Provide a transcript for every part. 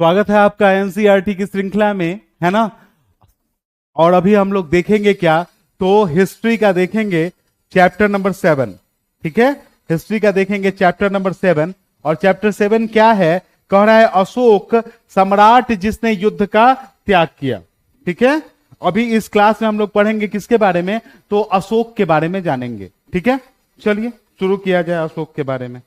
स्वागत है आपका एनसीईआरटी की श्रृंखला में, है ना। और अभी हम लोग देखेंगे क्या, तो हिस्ट्री का देखेंगे चैप्टर नंबर 7। ठीक है, हिस्ट्री का देखेंगे चैप्टर नंबर 7। और चैप्टर 7 क्या है, कह रहा है अशोक सम्राट जिसने युद्ध का त्याग किया। ठीक है, अभी इस क्लास में हम लोग पढ़ेंगे किसके बारे में, तो अशोक के बारे में जानेंगे। ठीक है, चलिए शुरू किया जाए अशोक के बारे में,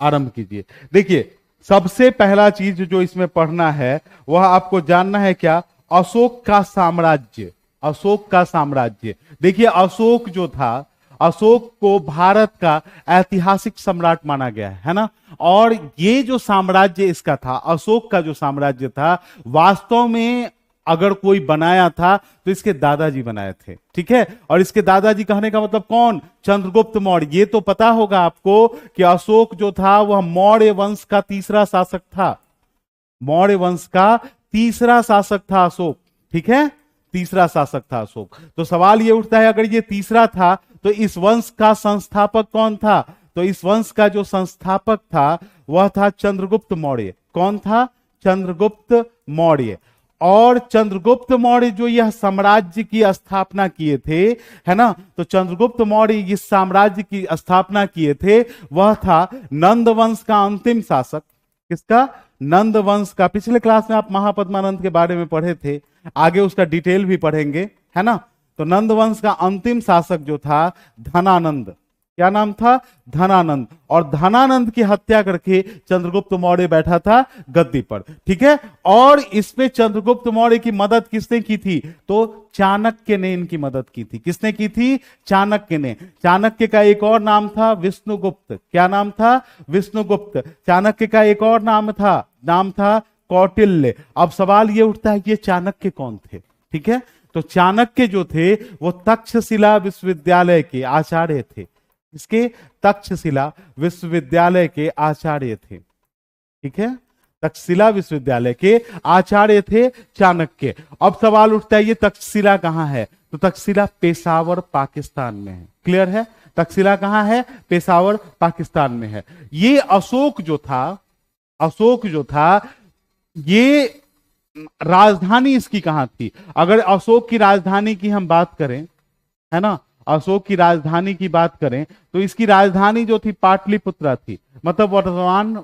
आरंभ कीजिए। देखिए, सबसे पहला चीज जो इसमें पढ़ना है वह आपको जानना है क्या, अशोक का साम्राज्य। अशोक का साम्राज्य, देखिए अशोक जो था, अशोक को भारत का ऐतिहासिक सम्राट माना गया है ना। और ये जो साम्राज्य इसका था, अशोक का जो साम्राज्य था, वास्तव में अगर कोई बनाया था तो इसके दादाजी बनाए थे। ठीक है, और इसके दादाजी कहने का मतलब कौन, चंद्रगुप्त मौर्य। ये तो पता होगा आपको कि अशोक जो था वह मौर्य वंश का तीसरा शासक था। मौर्य वंश का तीसरा शासक था अशोक। ठीक है, तीसरा शासक था अशोक। तो सवाल ये उठता है, अगर ये तीसरा था तो इस वंश का संस्थापक कौन था, तो इस वंश का जो संस्थापक था वह था चंद्रगुप्त मौर्य। कौन था, चंद्रगुप्त मौर्य। और चंद्रगुप्त मौर्य जो यह साम्राज्य की स्थापना किए थे, है ना, तो चंद्रगुप्त मौर्य इस साम्राज्य की स्थापना किए थे, वह था नंद वंश का अंतिम शासक। किसका, नंद वंश का। पिछले क्लास में आप महापद्मानंद के बारे में पढ़े थे, आगे उसका डिटेल भी पढ़ेंगे, है ना। तो नंद वंश का अंतिम शासक जो था धनानंद, क्या नाम था, धनानंद। और धनानंद की हत्या करके चंद्रगुप्त मौर्य बैठा था गद्दी पर। ठीक है, और इसमें चंद्रगुप्त मौर्य की मदद किसने की थी, तो चाणक्य ने इनकी मदद की थी। किसने की थी, चाणक्य ने। चाणक्य का एक और नाम था विष्णुगुप्त। क्या नाम था, विष्णुगुप्त। चाणक्य का एक और नाम था कौटिल्य। अब सवाल ये उठता है कि ये चाणक्य कौन थे। ठीक है, तो चाणक्य जो थे वो तक्षशिला विश्वविद्यालय के आचार्य थे। इसके तक्षशिला विश्वविद्यालय के आचार्य थे। ठीक है, तक्षशिला विश्वविद्यालय के आचार्य थे चाणक्य। अब सवाल उठता है ये तक्षशिला कहां है, तो तक्षशिला पेशावर पाकिस्तान में है। क्लियर है, तक्षशिला कहां है, पेशावर पाकिस्तान में है। ये अशोक जो था ये राजधानी इसकी कहां थी। अगर अशोक की राजधानी की हम बात करें, है ना, अशोक की राजधानी की बात करें तो इसकी राजधानी जो थी पाटलिपुत्रा थी। मतलब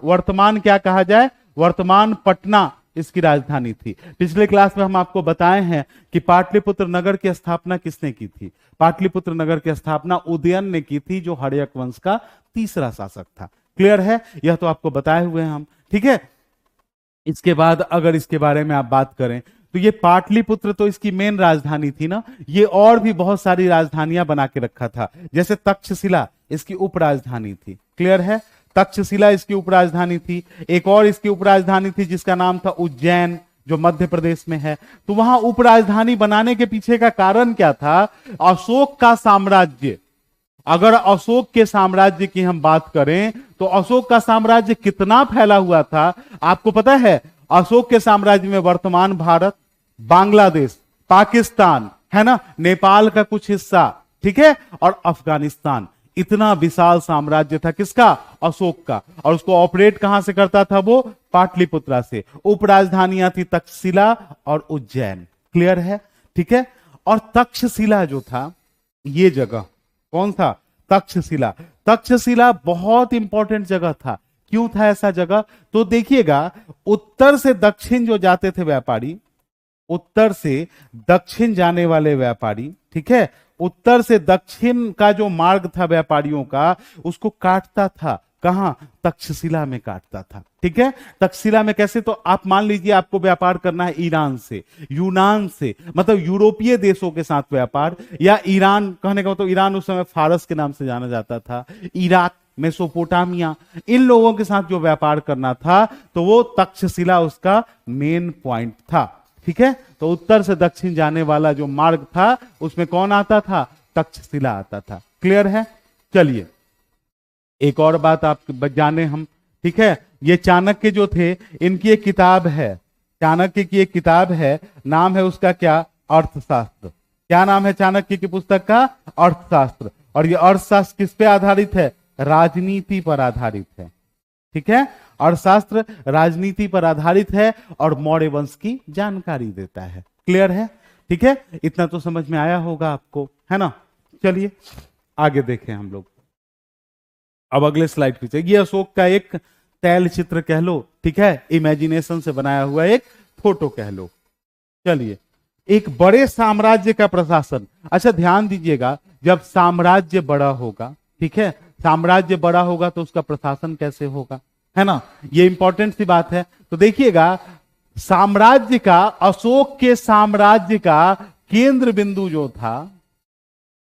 वर्तमान क्या कहा जाए, वर्तमान पटना इसकी राजधानी थी। पिछले क्लास में हम आपको बताए हैं कि पाटलिपुत्र नगर की स्थापना किसने की थी, पाटलिपुत्र नगर की स्थापना उदयन ने की थी, जो हर्यक वंश का तीसरा शासक था। क्लियर है, यह तो आपको बताए हुए हैं हम। ठीक है, इसके बाद अगर इसके बारे में आप बात करें तो ये पाटलिपुत्र तो इसकी मेन राजधानी थी ना, ये और भी बहुत सारी राजधानियां बना के रखा था। जैसे तक्षशिला इसकी उपराजधानी थी। क्लियर है, तक्षशिला इसकी उपराजधानी थी। एक और इसकी उपराजधानी थी जिसका नाम था उज्जैन, जो मध्य प्रदेश में है। तो वहां उपराजधानी बनाने के पीछे का कारण क्या था, अशोक का साम्राज्य। अगर अशोक के साम्राज्य की हम बात करें तो अशोक का साम्राज्य कितना फैला हुआ था, आपको पता है। अशोक के साम्राज्य में वर्तमान भारत, बांग्लादेश, पाकिस्तान, है ना, नेपाल का कुछ हिस्सा, ठीक है, और अफगानिस्तान, इतना विशाल साम्राज्य था किसका, अशोक का। और उसको ऑपरेट कहां से करता था वो, पाटलिपुत्रा से। उपराजधानियां थी तक्षशिला और उज्जैन। क्लियर है, ठीक है। और तक्षशिला जो था, ये जगह कौन था, तक्षशिला। तक्षशिला बहुत इंपॉर्टेंट जगह था। क्यों था ऐसा जगह, तो देखिएगा, उत्तर से दक्षिण जो जाते थे व्यापारी, उत्तर से दक्षिण जाने वाले व्यापारी, ठीक है, उत्तर से दक्षिण का जो मार्ग था व्यापारियों का, उसको काटता था कहां, तक्षशिला में काटता था। ठीक है, तक्षशिला में कैसे, तो आप मान लीजिए आपको व्यापार करना है ईरान से, यूनान से, मतलब यूरोपीय देशों के साथ व्यापार, या ईरान, कहने का मतलब ईरान उस समय फारस के नाम से जाना जाता था, इराक, मेसोपोटामिया, इन लोगों के साथ जो व्यापार करना था, तो वो तक्षशिला उसका मेन पॉइंट था। ठीक है, तो उत्तर से दक्षिण जाने वाला जो मार्ग था उसमें कौन आता था, तक्षशिला आता था। क्लियर है, चलिए एक और बात आप जाने हम। ठीक है, ये चाणक्य जो थे, इनकी एक किताब है, चाणक्य की एक किताब है, नाम है उसका क्या, अर्थशास्त्र। क्या नाम है चाणक्य की पुस्तक का, अर्थशास्त्र। और ये अर्थशास्त्र किस पे आधारित है, राजनीति पर आधारित है। ठीक है। अर्थशास्त्र राजनीति पर आधारित है और मौर्य वंश की जानकारी देता है। क्लियर है? ठीक है, इतना तो समझ में आया होगा आपको, है ना। चलिए आगे देखें हम लोग। अब अगले स्लाइड पे ये अशोक का एक तैल चित्र कह लो, ठीक है, इमेजिनेशन से बनाया हुआ एक फोटो कह लो। चलिए, एक बड़े साम्राज्य का प्रशासन। अच्छा ध्यान दीजिएगा, जब साम्राज्य बड़ा होगा, ठीक है, साम्राज्य बड़ा होगा तो उसका प्रशासन कैसे होगा, है ना, ये इंपॉर्टेंट सी बात है। तो देखिएगा, साम्राज्य का, अशोक के साम्राज्य का केंद्र बिंदु जो था,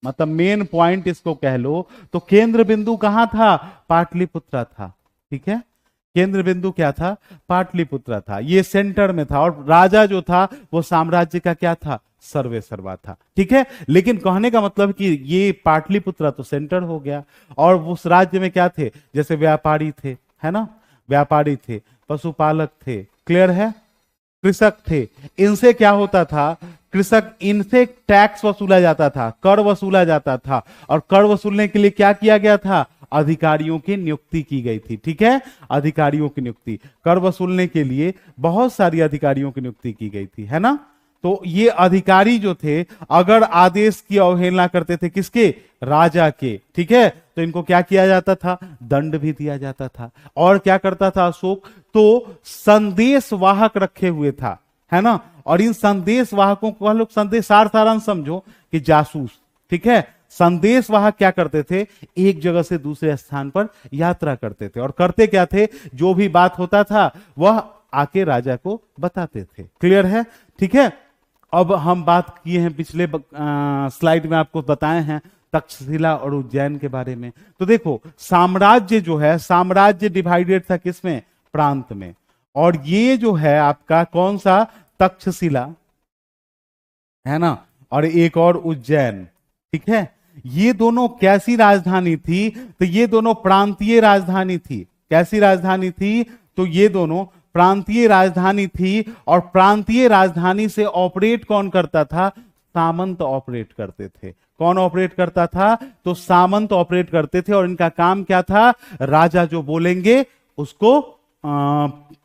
मतलब मेन पॉइंट इसको कह लो, तो केंद्र बिंदु कहां था? पाटलिपुत्रा था। ठीक है, केंद्र बिंदु क्या था? पाटलिपुत्रा था, ये सेंटर में था। और राजा जो था वो साम्राज्य का क्या था? सर्वेसर्वा था। ठीक है, लेकिन कहने का मतलब कि ये पाटलिपुत्रा तो सेंटर हो गया, और उस राज्य में क्या थे? जैसे व्यापारी थे, है ना, व्यापारी थे, पशुपालक थे, क्लियर है, कृषक थे। इनसे क्या होता था? कृषक, इनसे टैक्स वसूला जाता था, कर वसूला जाता था, और कर वसूलने के लिए क्या किया गया था? अधिकारियों की नियुक्ति की गई थी। ठीक है, अधिकारियों की नियुक्ति, कर वसूलने के लिए बहुत सारी अधिकारियों की नियुक्ति की गई थी, है ना। तो ये अधिकारी जो थे, अगर आदेश की अवहेलना करते थे, किसके? राजा के, ठीक है, तो इनको क्या किया जाता था? दंड भी दिया जाता था। और क्या करता था अशोक? तो संदेश वाहक रखे हुए था, है ना, और इन संदेश वाहकों को हम लोग संदेशार सारांश समझो कि जासूस। ठीक है, संदेश वाहक क्या करते थे? एक जगह से दूसरे स्थान पर यात्रा करते थे, और करते क्या थे? जो भी बात होता था वह आके राजा को बताते थे। क्लियर है? ठीक है, अब हम बात किए हैं, पिछले स्लाइड में आपको बताए हैं तक्षशिला और उज्जैन के बारे में। तो देखो, साम्राज्य जो है, साम्राज्य डिवाइडेड था किसमें? प्रांत में। और ये जो है आपका कौन सा? तक्षशिला, है ना, और एक और उज्जैन। ठीक है, ये दोनों कैसी राजधानी थी? तो ये दोनों प्रांतीय राजधानी थी। कैसी राजधानी थी? तो ये दोनों प्रांतीय राजधानी थी, और प्रांतीय राजधानी से ऑपरेट कौन करता था? सामंत ऑपरेट करते थे। कौन ऑपरेट करता था? तो सामंत ऑपरेट करते थे, और इनका काम क्या था? राजा जो बोलेंगे उसको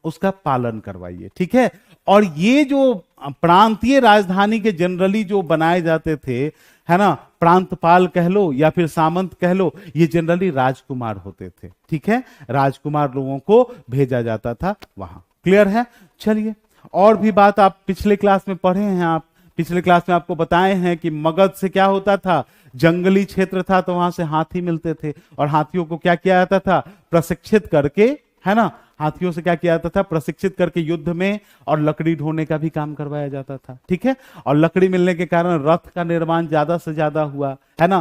उसका पालन करवाइए। ठीक है, और ये जो प्रांतीय राजधानी के जनरली जो बनाए जाते थे, है ना, प्रांतपाल कह लो या फिर सामंत कह लो, ये जनरली राजकुमार होते थे। ठीक है, राजकुमार लोगों को भेजा जाता था वहां। क्लियर है? चलिए, और भी बात आप पिछले क्लास में पढ़े हैं। आप पिछले क्लास में आपको बताए हैं कि मगध से क्या होता था? जंगली क्षेत्र था, तो वहां से हाथी मिलते थे, और हाथियों को क्या किया जाता था? प्रशिक्षित करके, है ना, हाथियों से क्या किया जाता था? प्रशिक्षित करके युद्ध में और लकड़ी ढोने का भी काम करवाया जाता था। ठीक है, और लकड़ी मिलने के कारण रथ का निर्माण ज्यादा से ज्यादा हुआ, है ना,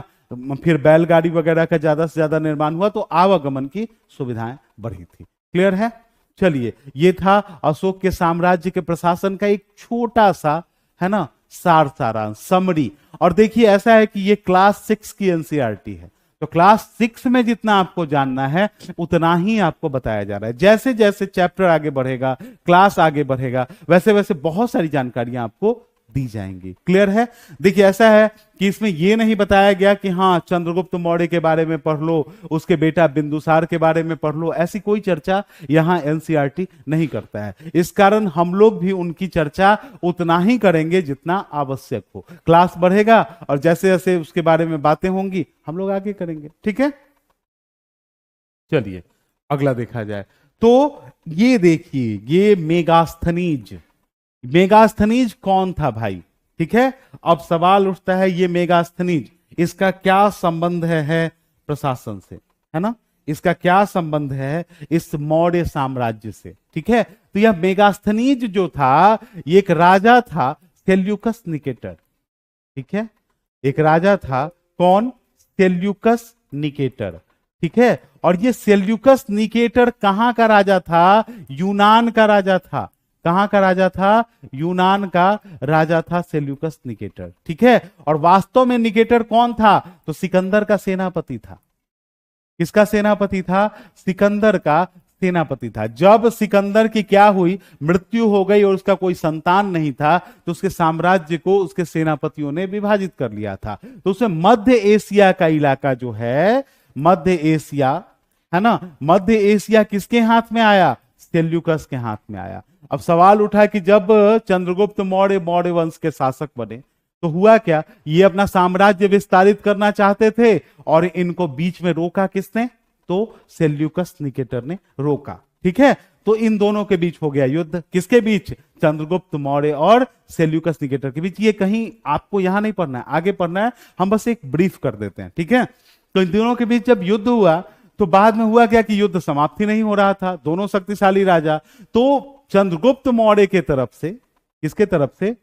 फिर बैलगाड़ी वगैरह का ज्यादा से ज्यादा निर्माण हुआ, तो आवागमन की सुविधाएं बढ़ी थी। क्लियर है? चलिए, ये था अशोक के साम्राज्य के प्रशासन का एक छोटा सा, है ना, सारांश, समरी। और देखिए, ऐसा है कि ये क्लास 6 की एनसीईआरटी है, तो क्लास 6 में जितना आपको जानना है उतना ही आपको बताया जा रहा है। जैसे जैसे चैप्टर आगे बढ़ेगा, क्लास आगे बढ़ेगा, वैसे वैसे बहुत सारी जानकारियां आपको दी जाएंगी। क्लियर है? देखिए, ऐसा है कि इसमें यह नहीं बताया गया कि हाँ चंद्रगुप्त मौर्य के बारे में पढ़ लो, उसके बेटा बिंदुसार के बारे में पढ़ लो, ऐसी कोई चर्चा यहां एनसीईआरटी नहीं करता है। इस कारण हम लोग भी उनकी चर्चा उतना ही करेंगे जितना आवश्यक हो। क्लास बढ़ेगा और जैसे जैसे उसके बारे में बातें होंगी हम लोग आगे करेंगे। ठीक है, चलिए अगला देखा जाए। तो ये देखिए, ये मेगास्थनीज, मेगास्थनीज कौन था भाई? ठीक है, अब सवाल उठता है, ये मेगास्थनीज, इसका क्या संबंध है प्रशासन से, है ना, इसका क्या संबंध है इस मौर्य साम्राज्य से? ठीक है, तो यह मेगास्थनीज जो था, ये एक राजा था, सेल्यूकस निकेटर। ठीक है, एक राजा था, कौन? Seleucus Nicator. ठीक है, और ये सेल्यूकस निकेटर कहां का राजा था? यूनान का राजा था। कहां का राजा था? यूनान का राजा था सेल्यूकस निकेटर। ठीक है, और वास्तव में निकेटर कौन था? तो सिकंदर का सेनापति था। किसका सेनापति था? सिकंदर का सेनापति था। जब सिकंदर की क्या हुई? मृत्यु हो गई और उसका कोई संतान नहीं था, तो उसके साम्राज्य को उसके सेनापतियों ने विभाजित कर लिया था। तो उसमें मध्य एशिया का इलाका जो है, मध्य एशिया, है ना। मध्य एशिया किसके हाथ में आया? सेल्यूकस के हाथ में आया। अब सवाल उठा कि जब चंद्रगुप्त मौर्य मौर्य वंश के शासक बने तो हुआ क्या, ये अपना साम्राज्य विस्तारित करना चाहते थे और इनको बीच में रोका किसने? तो सेल्यूकस निकेटर ने रोका। ठीक है, तो इन दोनों के बीच हो गया युद्ध। किसके बीच? चंद्रगुप्त मौर्य और सेल्यूकस निकेटर के बीच। ये कहीं आपको यहां नहीं पढ़ना है, आगे पढ़ना है, हम बस एक ब्रीफ कर देते हैं। ठीक है, तो इन दोनों के बीच जब युद्ध हुआ तो बाद में हुआ क्या कि युद्ध समाप्ति नहीं हो रहा था, दोनों शक्तिशाली राजा। तो चंद्रगुप्त मौर्य के तरफ से, किसके तरफ से?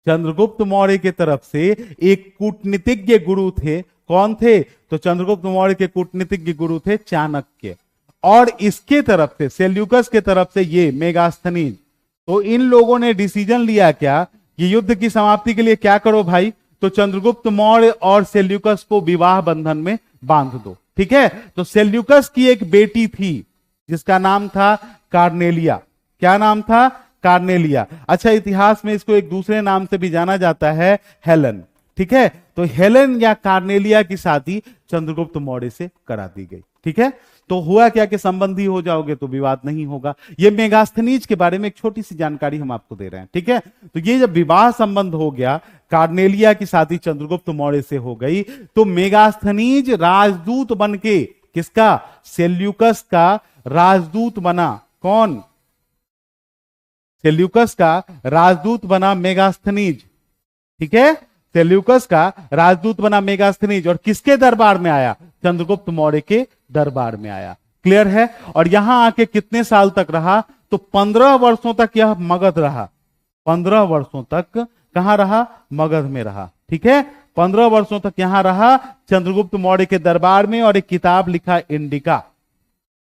चंद्रगुप्त मौर्य के तरफ से एक कूटनीतिज्ञ गुरु थे। कौन थे? तो चंद्रगुप्त मौर्य के कूटनीतिज्ञ गुरु थे चाणक्य। और इसके तरफ से, सेल्यूकस के तरफ से, ये मेगास्थनीज। तो इन लोगों ने डिसीजन लिया क्या कि युद्ध की समाप्ति के लिए क्या करो भाई, तो चंद्रगुप्त मौर्य और सेल्यूकस को विवाह बंधन में बांध दो। ठीक है, तो सेल्यूकस की एक बेटी थी जिसका नाम था कार्नेलिया। क्या नाम था? कार्नेलिया। अच्छा, इतिहास में इसको एक दूसरे नाम से भी जाना जाता है, हेलन। ठीक है, तो हेलन या कार्नेलिया की शादी चंद्रगुप्त मौर्य से करा दी गई। ठीक है, तो हुआ क्या कि संबंधी हो जाओगे तो विवाद नहीं होगा। ये मेगास्थनीज के बारे में एक छोटी सी जानकारी हम आपको दे रहे हैं। ठीक है, तो ये जब विवाह संबंध हो गया, कार्नेलिया की शादी चंद्रगुप्त मौर्य से हो गई, तो मेगास्थनीज राजदूत बन के, किसका? सेल्यूकस का राजदूत बना। कौन? सेल्यूकस का राजदूत बना मेगास्थनीज। ठीक है, सेल्यूकस का राजदूत बना मेगास्थनीज। और किसके दरबार में आया? चंद्रगुप्त मौर्य के दरबार में आया। क्लियर है? और यहां आके कितने साल तक रहा? तो 15 वर्षों तक यह मगध रहा। 15 वर्षों तक कहां रहा? मगध में रहा। ठीक है, 15 वर्षों तक यहां रहा चंद्रगुप्त मौर्य के दरबार में, और एक किताब लिखा इंडिका।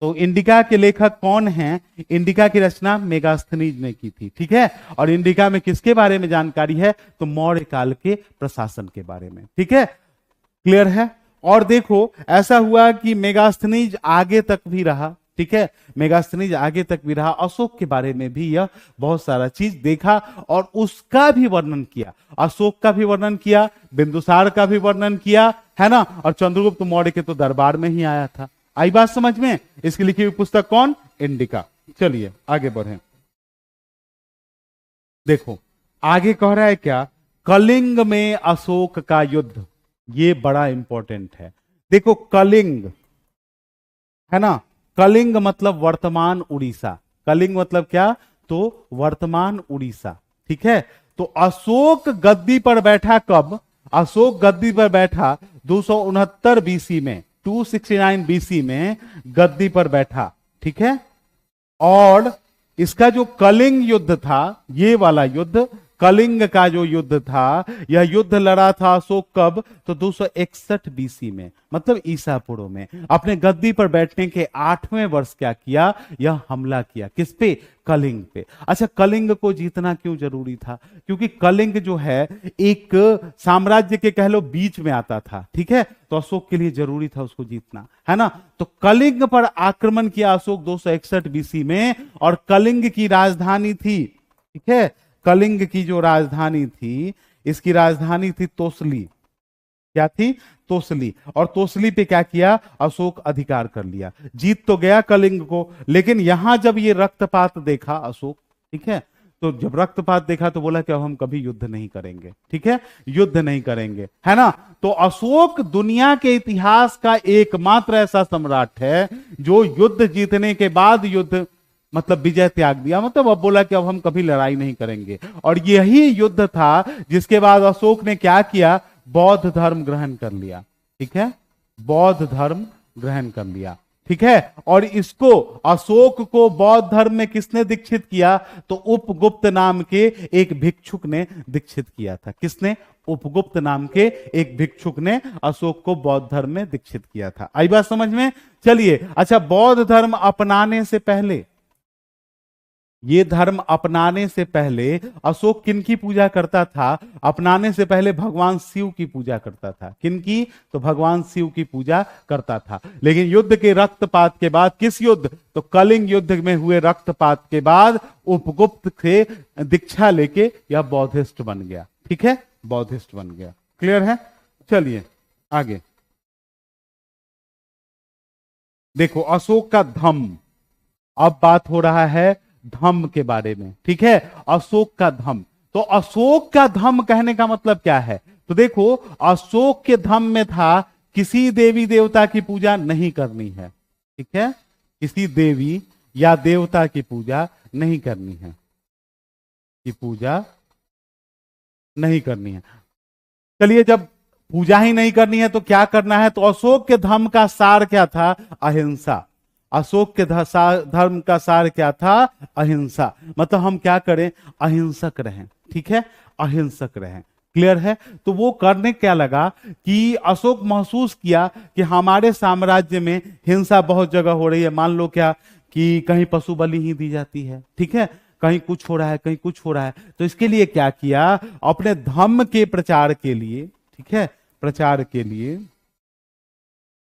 तो इंडिका के लेखक कौन हैं? इंडिका की रचना मेगास्थनीज ने की थी। ठीक है, और इंडिका में किसके बारे में जानकारी है? तो मौर्य काल के प्रशासन के बारे में। ठीक है, क्लियर है? और देखो, ऐसा हुआ कि मेगास्थनीज आगे तक भी रहा। ठीक है, मेगास्थनीज आगे तक भी रहा। अशोक के बारे में भी यह बहुत सारा चीज देखा और उसका भी वर्णन किया। अशोक का भी वर्णन किया, बिंदुसार का भी वर्णन किया, है ना। और चंद्रगुप्त मौर्य के तो दरबार में ही आया था। आई बात समझ में? इसकी लिखी हुई पुस्तक कौन? इंडिका। चलिए आगे बढ़ें। देखो आगे कह रहा है क्या, कलिंग में अशोक का युद्ध। ये बड़ा इंपॉर्टेंट है। देखो कलिंग, है ना, कलिंग मतलब वर्तमान उड़ीसा। कलिंग मतलब क्या? तो वर्तमान उड़ीसा। ठीक है, तो अशोक गद्दी पर बैठा कब? अशोक गद्दी पर बैठा 269 बीसी में, 269 बीसी में गद्दी पर बैठा। ठीक है, और इसका जो कलिंग युद्ध था, ये वाला युद्ध, कलिंग का जो युद्ध था, यह युद्ध लड़ा था अशोक कब? तो 261 बीसी में, मतलब ईसा पूर्व में। अपने गद्दी पर बैठने के 8वें वर्ष क्या किया? यह हमला किया। किस पे? कलिंग पे। अच्छा, कलिंग को जीतना क्यों जरूरी था? क्योंकि कलिंग जो है एक साम्राज्य के कह लो बीच में आता था। ठीक है, तो अशोक के लिए जरूरी था उसको जीतना, है ना। तो कलिंग पर आक्रमण किया अशोक 261 बीसी में, और कलिंग की राजधानी थी, ठीक है, कलिंग की जो राजधानी थी, इसकी राजधानी थी तोसली। क्या थी? तोसली। और तोसली पे क्या किया? अशोक अधिकार कर लिया। जीत तो गया कलिंग को, लेकिन यहां जब ये रक्तपात देखा अशोक, ठीक है, तो जब रक्तपात देखा तो बोला कि अब हम कभी युद्ध नहीं करेंगे। ठीक है, युद्ध नहीं करेंगे, है ना। तो अशोक दुनिया के इतिहास का एकमात्र ऐसा सम्राट है जो युद्ध जीतने के बाद युद्ध मतलब विजय त्याग दिया, मतलब अब बोला कि अब हम कभी लड़ाई नहीं करेंगे। और यही युद्ध था जिसके बाद अशोक ने क्या किया? बौद्ध धर्म ग्रहण कर लिया। ठीक है, बौद्ध धर्म ग्रहण कर लिया। ठीक है, और इसको, अशोक को बौद्ध धर्म में किसने दीक्षित किया? तो उपगुप्त नाम के एक भिक्षुक ने दीक्षित किया था। किसने? उपगुप्त नाम के एक भिक्षुक ने अशोक को बौद्ध धर्म में दीक्षित किया था। आई बात समझ में? चलिए, अच्छा, बौद्ध धर्म अपनाने से पहले, ये धर्म अपनाने से पहले अशोक किनकी पूजा करता था? अपनाने से पहले भगवान शिव की पूजा करता था। किनकी? तो भगवान शिव की पूजा करता था। लेकिन युद्ध के रक्तपात के बाद, किस युद्ध? तो कलिंग युद्ध में हुए रक्तपात के बाद उपगुप्त से दीक्षा लेके यह बौद्धिस्ट बन गया। ठीक है, बौद्धिस्ट बन गया। क्लियर है? चलिए आगे। देखो अशोक का धम्म, अब बात हो रहा है धम्म के बारे में, ठीक है। अशोक का धम्म, तो अशोक का धम्म कहने का मतलब क्या है? तो देखो अशोक के धम्म में था किसी देवी देवता की पूजा नहीं करनी है, ठीक है। किसी देवी या देवता की पूजा नहीं करनी है, की पूजा नहीं करनी है। चलिए जब पूजा ही नहीं करनी है तो क्या करना है? तो अशोक के धर्म का सार क्या था? अहिंसा। अशोक के धर्म का सार क्या था? अहिंसा। मतलब हम क्या करें? अहिंसक रहें, ठीक है, अहिंसक रहें। क्लियर है? तो वो करने क्या लगा कि अशोक महसूस किया कि हमारे साम्राज्य में हिंसा बहुत जगह हो रही है। मान लो क्या कि कहीं पशु बलि ही दी जाती है, ठीक है, कहीं कुछ हो रहा है, कहीं कुछ हो रहा है। तो इसके लिए क्या किया? अपने धर्म के प्रचार के लिए, ठीक है, प्रचार के लिए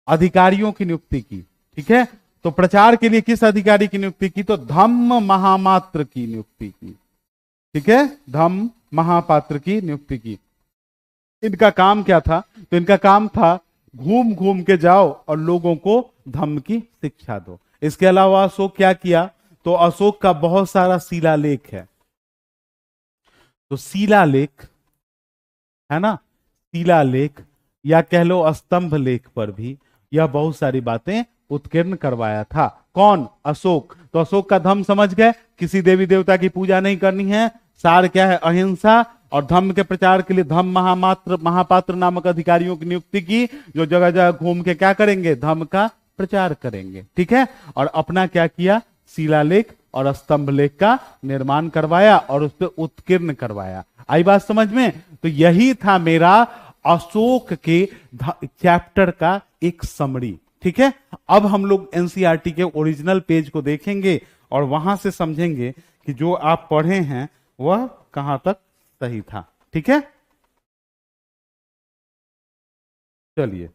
अधिकारियों की नियुक्ति की, ठीक है। तो प्रचार के लिए किस अधिकारी की नियुक्ति की? तो धम्म महामात्र की नियुक्ति की, ठीक है, धम्म महापात्र की नियुक्ति की। इनका काम क्या था? तो इनका काम था घूम घूम के जाओ और लोगों को धम्म की शिक्षा दो। इसके अलावा अशोक क्या किया? तो अशोक का बहुत सारा शिलालेख है। तो शिलालेख है ना, शिलालेख या कह लो स्तंभ लेख पर भी यह बहुत सारी बातें उत्कीर्ण करवाया था। कौन? अशोक। तो अशोक का धम्म समझ गए, किसी देवी देवता की पूजा नहीं करनी है। सार क्या है? अहिंसा। और धम्म के प्रचार के लिए धम्म महापात्र नामक अधिकारियों की नियुक्ति की, जो जगह जगह घूम के क्या करेंगे? धम्म का प्रचार करेंगे, ठीक है। और अपना क्या किया? शिलालेख और स्तंभ लेख का निर्माण करवाया और उस पर उत्कीर्ण करवाया। आई बात समझ में? तो यही था मेरा अशोक के चैप्टर का एक समरी, ठीक है। अब हम लोग एनसीईआरटी के ओरिजिनल पेज को देखेंगे और वहां से समझेंगे कि जो आप पढ़े हैं वह कहां तक सही था, ठीक है। चलिए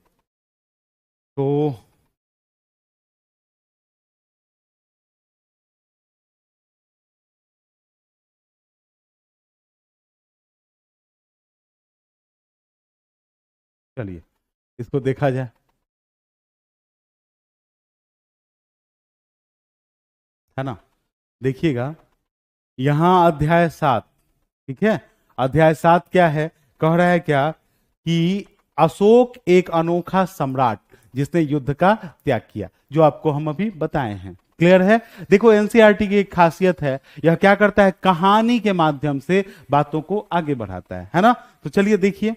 तो चलिए इसको देखा जाए, है ना। देखिएगा यहां अध्याय 7, ठीक है। अध्याय 7 क्या है? कह रहा है क्या कि अशोक एक अनोखा सम्राट जिसने युद्ध का त्याग किया, जो आपको हम अभी बताए हैं। क्लियर है? देखो एनसीईआरटी की एक खासियत है, यह क्या करता है? कहानी के माध्यम से बातों को आगे बढ़ाता है ना। तो चलिए देखिए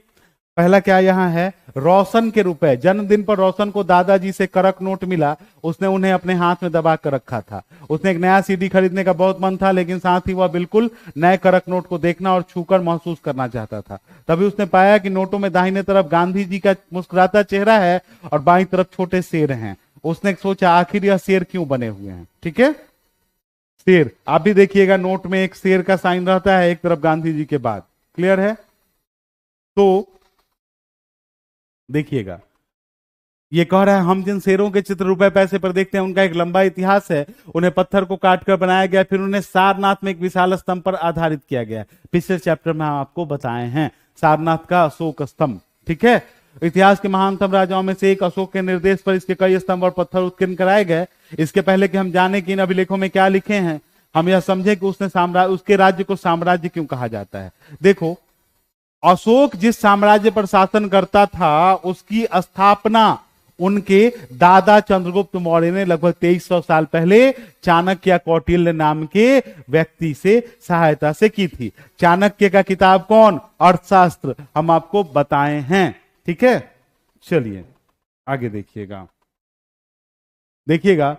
पहला क्या यहां है? रोशन के रुपए। जन्मदिन पर रोशन को दादाजी से करक नोट मिला, उसने उन्हें अपने हाथ में दबा कर रखा था। उसने एक नया सीडी खरीदने का बहुत मन था, लेकिन साथ ही वह बिल्कुल नए करक नोट को देखना और छूकर महसूस करना चाहता था। तभी उसने पाया कि नोटों में दाहिने तरफ गांधी जी का मुस्कुराता चेहरा है और बाईं तरफ छोटे शेर हैं। उसने सोचा आखिर यह शेर क्यों बने हुए हैं, ठीक है। शेर, आप भी देखिएगा नोट में एक शेर का साइन रहता है एक तरफ गांधी जी के बाद। क्लियर है? तो देखिएगा ये कह रहा है हम जिन शेरों के चित्र रुपए पैसे पर देखते हैं उनका एक लंबा इतिहास है। उन्हें पत्थर को काटकर बनाया गया, फिर उन्हें सारनाथ में एक विशाल स्तंभ पर आधारित किया गया। पिछले चैप्टर में हम आपको बताए हैं सारनाथ का अशोक स्तंभ, ठीक है। इतिहास के महानतम राजाओं में से एक अशोक के निर्देश पर इसके कई स्तंभ और पत्थर उत्कीर्ण कराए गए। इसके पहले कि हम जाने कि इन अभिलेखों में क्या लिखे हैं, हम यह समझे कि उसके राज्य को साम्राज्य क्यों कहा जाता है। देखो अशोक जिस साम्राज्य पर शासन करता था उसकी स्थापना उनके दादा चंद्रगुप्त मौर्य ने लगभग 2300 साल पहले चाणक्य या कौटिल्य नाम के व्यक्ति से सहायता से की थी। चाणक्य का किताब कौन? अर्थशास्त्र, हम आपको बताए हैं, ठीक है। चलिए आगे देखिएगा। देखिएगा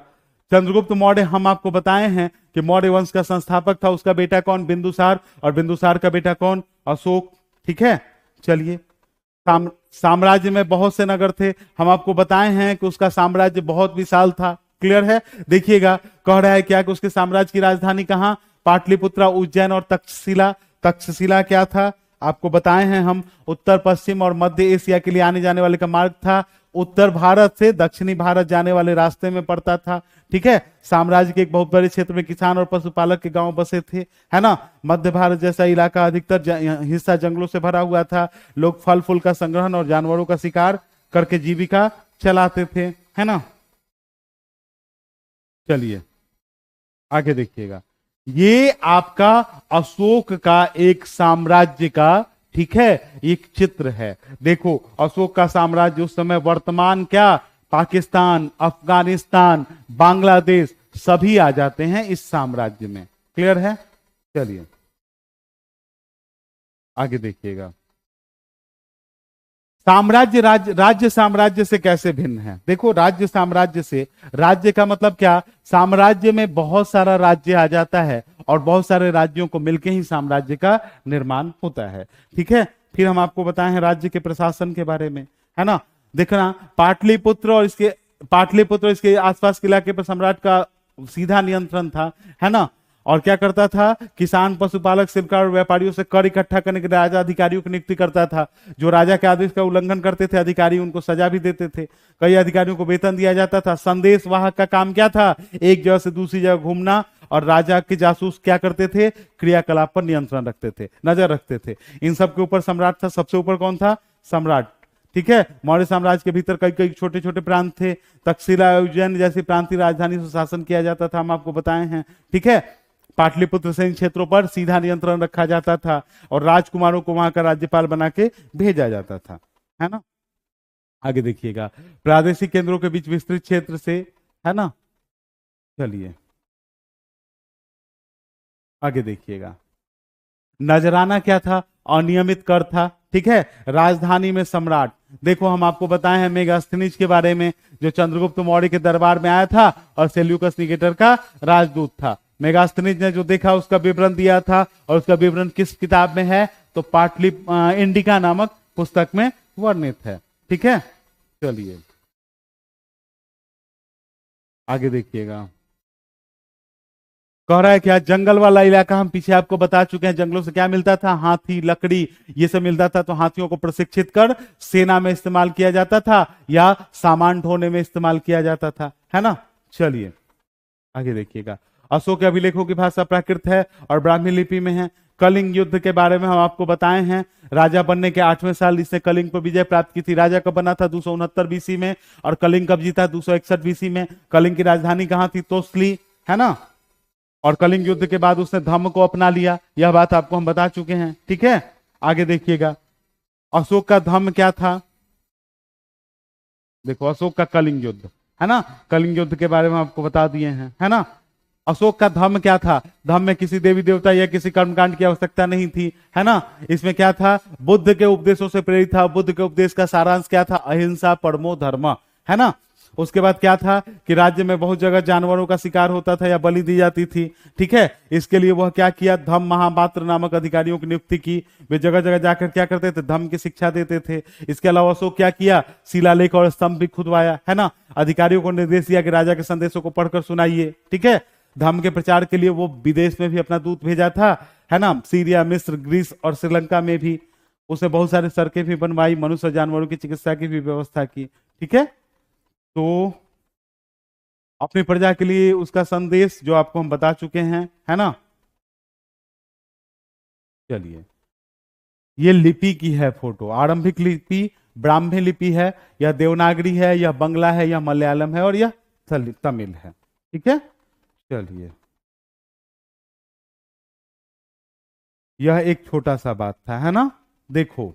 चंद्रगुप्त मौर्य हम आपको बताए हैं कि मौर्य वंश का संस्थापक था। उसका बेटा कौन? बिंदुसार। और बिंदुसार का बेटा कौन? अशोक, ठीक है। चलिए साम्राज्य में बहुत से नगर थे, हम आपको बताए हैं कि उसका साम्राज्य बहुत विशाल था। क्लियर है? देखिएगा कह रहा है क्या कि उसके साम्राज्य की राजधानी कहां? पाटलिपुत्रा, उज्जैन और तक्षशिला। तक्षशिला क्या था? आपको बताए हैं हम, उत्तर पश्चिम और मध्य एशिया के लिए आने जाने वाले का मार्ग था। उत्तर भारत से दक्षिणी भारत जाने वाले रास्ते में पड़ता था, ठीक है। साम्राज्य के एक बहुत बड़े क्षेत्र में किसान और पशुपालक के गांव बसे थे, है ना। मध्य भारत जैसा इलाका अधिकतर हिस्सा जंगलों से भरा हुआ था। लोग फल फूल का संग्रहण और जानवरों का शिकार करके जीविका चलाते थे, है ना। चलिए आगे देखिएगा, ये आपका अशोक का एक साम्राज्य का, ठीक है, एक चित्र है। देखो अशोक का साम्राज्य उस समय वर्तमान क्या, पाकिस्तान, अफगानिस्तान, बांग्लादेश सभी आ जाते हैं इस साम्राज्य में। क्लियर है? चलिए आगे देखिएगा, साम्राज्य राज्य साम्राज्य से कैसे भिन्न है। देखो राज्य साम्राज्य से, राज्य का मतलब क्या, साम्राज्य में बहुत सारा राज्य आ जाता है और बहुत सारे राज्यों को मिलकर ही साम्राज्य का निर्माण होता है। ठीक है, फिर हम आपको बताए हैं राज्य के प्रशासन के बारे में, है ना। देखना पाटलिपुत्र और इसके आसपास के इलाके पर सम्राट का सीधा नियंत्रण था, है ना। और क्या करता था, किसान, पशुपालक, शिल्पकार और व्यापारियों से कर इकट्ठा करने के लिए राजा अधिकारियों की नियुक्ति करता था। जो राजा के आदेश का उल्लंघन करते थे अधिकारी उनको सजा भी देते थे। कई अधिकारियों को वेतन दिया जाता था। संदेश वाहक का काम क्या था, एक जगह से दूसरी जगह घूमना, और राजा के जासूस क्या करते थे, क्रियाकलाप पर नियंत्रण रखते थे, नजर रखते थे। इन सब के ऊपर सम्राट था। सबसे ऊपर कौन था, सम्राट। ठीक है, मौर्य साम्राज्य के भीतर कई कई छोटे छोटे प्रांत थे। तक्षशिला, उज्जैन जैसी प्रांतीय राजधानी से शासन किया जाता था, हम आपको बताए हैं। ठीक है, पाटलिपुत्र से इन क्षेत्रों पर सीधा नियंत्रण रखा जाता था और राजकुमारों को वहां का राज्यपाल बना के भेजा जाता था, है ना। आगे देखिएगा, प्रादेशिक केंद्रों के बीच विस्तृत क्षेत्र से, है ना। चलिए आगे देखिएगा, नजराना क्या था, अनियमित कर था। ठीक है, राजधानी में सम्राट, देखो हम आपको बताए हैं मेगास्थनीज के बारे में, जो चंद्रगुप्त मौर्य के दरबार में आया था और सेल्यूकस निकेटर का राजदूत था। मेगास्थनीज ने जो देखा उसका विवरण दिया था, और उसका विवरण किस किताब में है, तो पाटली इंडिका नामक पुस्तक में वर्णित है। ठीक है, चलिए आगे देखिएगा, कह रहा है क्या, जंगल वाला इलाका हम पीछे आपको बता चुके हैं। जंगलों से क्या मिलता था, हाथी, लकड़ी, ये सब मिलता था। तो हाथियों को प्रशिक्षित कर सेना में इस्तेमाल किया जाता था या सामान ढोने में इस्तेमाल किया जाता था, है ना। चलिए आगे देखिएगा, अशोक के अभिलेखों की भाषा प्राकृत है और ब्राह्मी लिपि में है। कलिंग युद्ध के बारे में हम आपको बताए हैं। राजा बनने के 8वें साल इसने कलिंग पर विजय प्राप्त की थी। राजा कब बना था, 269 बीसी में, और कलिंग कब जीता, 261 बीसी में। कलिंग की राजधानी कहां थी, तोसली, है ना। और कलिंग युद्ध के बाद उसने धम्म को अपना लिया, यह बात आपको हम बता चुके हैं। ठीक है, आगे देखिएगा, अशोक का धम्म क्या था। देखो अशोक का कलिंग युद्ध, है ना, कलिंग युद्ध के बारे में आपको बता दिए हैं, है ना। अशोक का धम्म क्या था, धम्म में किसी देवी देवता या किसी कर्मकांड की आवश्यकता नहीं थी, है ना। इसमें क्या था, बुद्ध के उपदेशों से प्रेरित था। बुद्ध के उपदेश का सारांश क्या था, अहिंसा परमो धर्म, है ना। उसके बाद क्या था कि राज्य में बहुत जगह जानवरों का शिकार होता था या बलि दी जाती थी। ठीक है, इसके लिए वह क्या किया, धम्म महापात्र नामक अधिकारियों की नियुक्ति की। वे जगह जगह जाकर क्या करते थे, धम्म की शिक्षा देते थे। इसके अलावा अशोक क्या किया, शिलालेख और स्तंभ भी खुदवाया, है ना। अधिकारियों को निर्देश दिया कि राजा के संदेशों को पढ़कर सुनाइए। ठीक है, धम्म के प्रचार के लिए वो विदेश में भी अपना दूत भेजा था, है ना। सीरिया, मिस्र, ग्रीस और श्रीलंका में भी उसने बहुत सारे सड़कें भी बनवाई, मनुष्य जानवरों की चिकित्सा की भी व्यवस्था की। ठीक है, तो अपनी प्रजा के लिए उसका संदेश जो आपको हम बता चुके हैं, है ना। चलिए ये लिपि की है फोटो, आरंभिक लिपि ब्राह्मी लिपि है, यह देवनागरी है, यह बंगला है, यह मलयालम है और यह तमिल है। ठीक है, चलिए यह एक छोटा सा बात था, है ना। देखो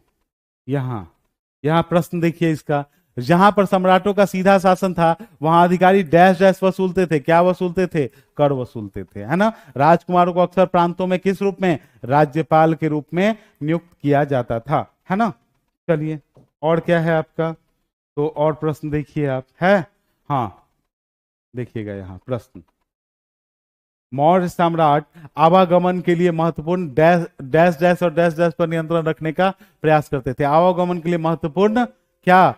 यहां यहां प्रश्न देखिए इसका, जहां पर सम्राटों का सीधा शासन था वहां अधिकारी डैश डैश वसूलते थे। क्या वसूलते थे, कर वसूलते थे, है ना। राजकुमारों को अक्सर प्रांतों में किस रूप में, राज्यपाल के रूप में नियुक्त किया जाता था, है ना। चलिए और क्या है आपका, तो और प्रश्न देखिए आप, है, हाँ देखिएगा यहां प्रश्न, मौर्य सम्राट आवागमन के लिए महत्वपूर्ण डैश डैश डैश और डैश डैश पर नियंत्रण रखने का प्रयास करते थे। आवागमन के लिए महत्वपूर्ण क्या,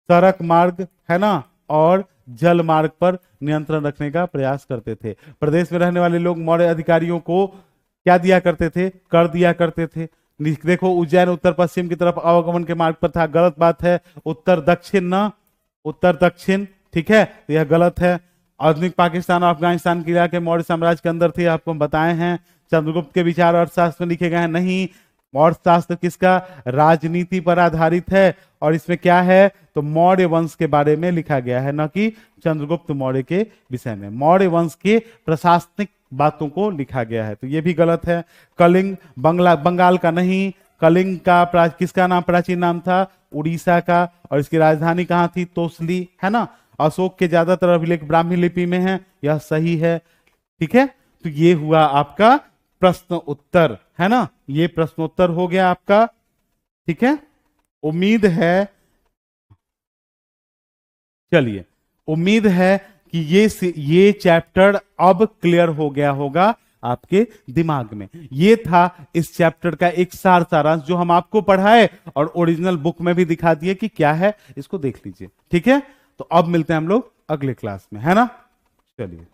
सड़क मार्ग, है ना, और जल मार्ग पर नियंत्रण रखने का प्रयास करते थे। प्रदेश में रहने वाले लोग मौर्य अधिकारियों को क्या दिया करते थे, कर दिया करते थे। देखो उज्जैन उत्तर पश्चिम की तरफ आवागमन के मार्ग पर था, गलत बात है। उत्तर दक्षिण न, उत्तर दक्षिण, ठीक है, तो यह गलत है। आधुनिक पाकिस्तान और अफगानिस्तान के इलाके मौर्य साम्राज्य के अंदर थे, आपको हम बताए हैं। चंद्रगुप्त के विचार अर्थशास्त्र में लिखे गए हैं, नहीं मौर्य शास्त्र किसका, राजनीति पर आधारित है, और इसमें क्या है, तो मौर्य वंश के बारे में लिखा गया है, न कि चंद्रगुप्त मौर्य के विषय में। मौर्य वंश के प्रशासनिक बातों को लिखा गया है, तो ये भी गलत है। कलिंग बंगाल का नहीं, कलिंग का किसका नाम, प्राचीन नाम था, उड़ीसा का, और इसकी राजधानी कहां थी, तोसली, है ना। अशोक के ज्यादातर अभिलेख ब्राह्मी लिपि में है, यह सही है। ठीक है, तो ये हुआ आपका प्रश्न उत्तर, है ना, ये प्रश्नोत्तर हो गया आपका। ठीक है, उम्मीद है, चलिए, उम्मीद है कि ये चैप्टर अब क्लियर हो गया होगा आपके दिमाग में। ये था इस चैप्टर का एक सारांश जो हम आपको पढ़ाए और ओरिजिनल बुक में भी दिखा दिए कि क्या है, इसको देख लीजिए। ठीक है, तो अब मिलते हैं हम लोग अगले क्लास में, है ना। चलिए।